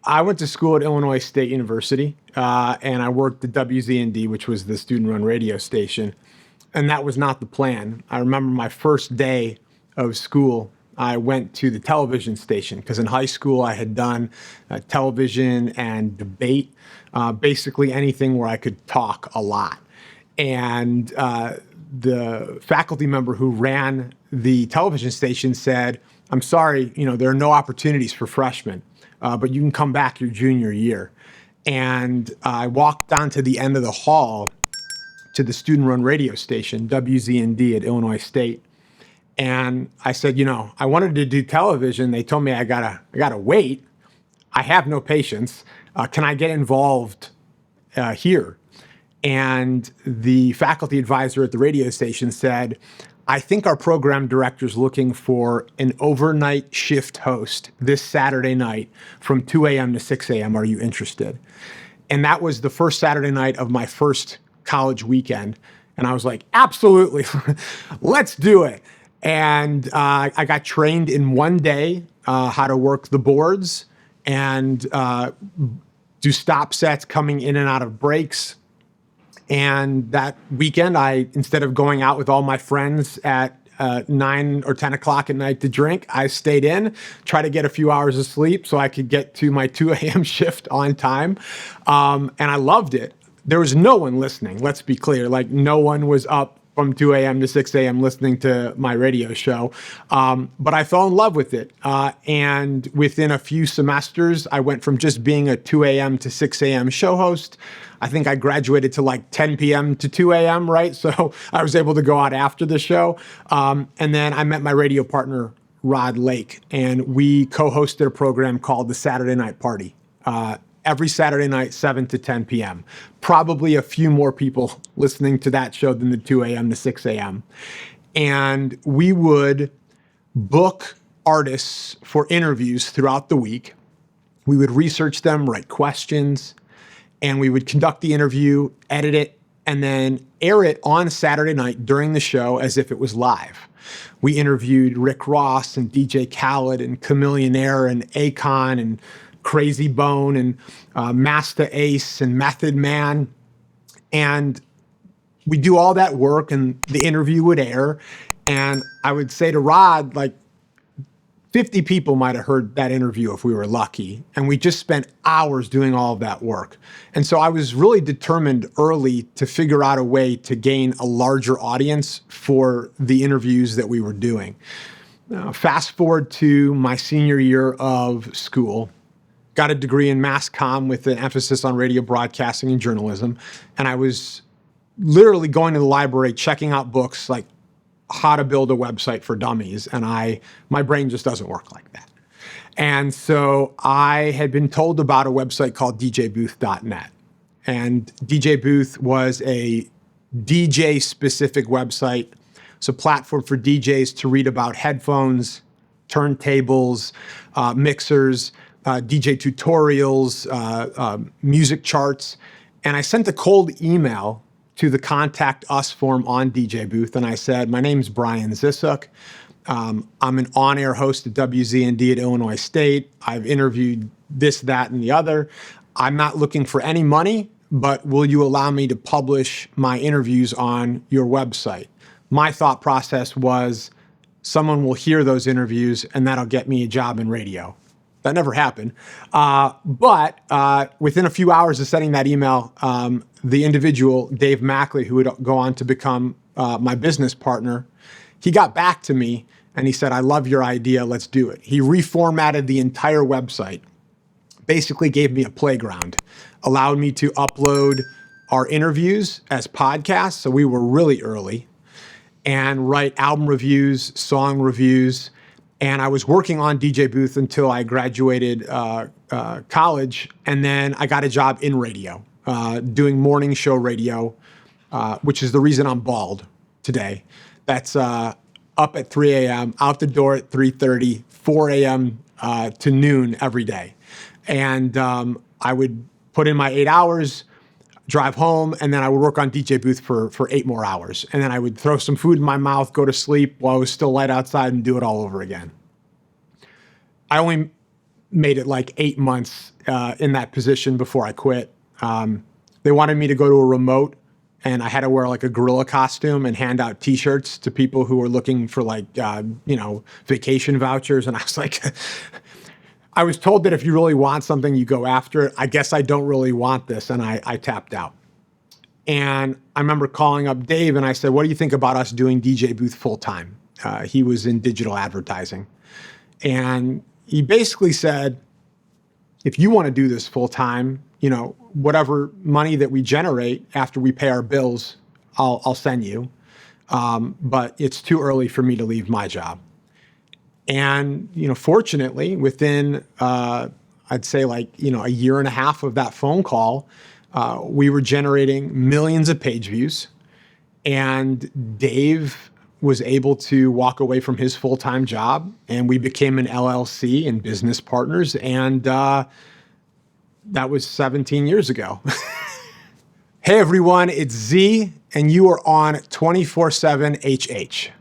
I went to school at Illinois State University, and I worked at WZND, which was the student-run radio station, and that was not the plan. I remember my first day of school, I went to the television station because in high school I had done television and debate, basically anything where I could talk a lot. And the faculty member who ran the television station said, "I'm sorry, there are no opportunities for freshmen. But you can come back your junior year." And I walked down to the end of the hall to the student-run radio station, WZND at Illinois State. And I said, I wanted to do television. They told me I gotta wait. I have no patience. Can I get involved here? And the faculty advisor at the radio station said, "I think our program director's looking for an overnight shift host this Saturday night from 2 a.m. to 6 a.m. Are you interested?" And that was the first Saturday night of my first college weekend. And I was like, absolutely, let's do it. And I got trained in one day how to work the boards and do stop sets coming in and out of breaks. And that weekend, instead of going out with all my friends at 9 or 10 o'clock at night to drink, I stayed in, tried to get a few hours of sleep so I could get to my 2 a.m. shift on time. And I loved it. There was no one listening, let's be clear. Like, no one was up from 2 a.m. to 6 a.m. listening to my radio show. But I fell in love with it. And within a few semesters, I went from just being a 2 a.m. to 6 a.m. show host. I think I graduated to like 10 p.m. to 2 a.m., right? So I was able to go out after the show. And then I met my radio partner, Rod Lake, and we co-hosted a program called The Saturday Night Party. Every Saturday night, 7 to 10 p.m. Probably a few more people listening to that show than the 2 a.m. to 6 a.m. And we would book artists for interviews throughout the week. We would research them, write questions, and we would conduct the interview, edit it, and then air it on Saturday night during the show as if it was live. We interviewed Rick Ross and DJ Khaled and Chamillionaire and Akon and Crazy Bone and Masta Ace and Method Man. And we do all that work and the interview would air. And I would say to Rod, like 50 people might have heard that interview if we were lucky. And we just spent hours doing all of that work. And so I was really determined early to figure out a way to gain a larger audience for the interviews that we were doing. Fast forward to my senior year of school. Got a degree in mass comm with an emphasis on radio broadcasting and journalism. And I was literally going to the library, checking out books like how to build a website for dummies. And my brain just doesn't work like that. And so I had been told about a website called DJBooth.net. And DJBooth was a DJ specific website. It's a platform for DJs to read about headphones, turntables, mixers, DJ tutorials, music charts. And I sent a cold email to the Contact Us form on DJBooth. And I said, my name's Brian Zisook. I'm an on-air host at WZND at Illinois State. I've interviewed this, that, and the other. I'm not looking for any money, but will you allow me to publish my interviews on your website? My thought process was someone will hear those interviews and that'll get me a job in radio. That never happened. But within a few hours of sending that email, the individual, Dave Mackley, who would go on to become my business partner, he got back to me and he said, I love your idea, let's do it. He reformatted the entire website, basically gave me a playground, allowed me to upload our interviews as podcasts, so we were really early, and write album reviews, song reviews. And I was working on DJBooth until I graduated college. And then I got a job in radio, doing morning show radio, which is the reason I'm bald today. That's up at 3 a.m., out the door at 3:30, 4 a.m. To noon every day. And I would put in my 8 hours, drive home, and then I would work on DJBooth for 8 more hours. And then I would throw some food in my mouth, go to sleep while it was still light outside, and do it all over again. I only made it like 8 months in that position before I quit. They wanted me to go to a remote, and I had to wear like a gorilla costume and hand out T-shirts to people who were looking for like, vacation vouchers. And I was like, I was told that if you really want something, you go after it. I guess I don't really want this. And I tapped out. And I remember calling up Dave and I said, what do you think about us doing DJBooth full time? He was in digital advertising. And he basically said, if you want to do this full time, whatever money that we generate after we pay our bills, I'll send you. But it's too early for me to leave my job. And, fortunately, within, I'd say like, a year and a half of that phone call, we were generating millions of page views. And Dave was able to walk away from his full-time job, and we became an LLC and business partners. And that was 17 years ago. Hey, everyone, it's Z, and you are on 24/7 HH.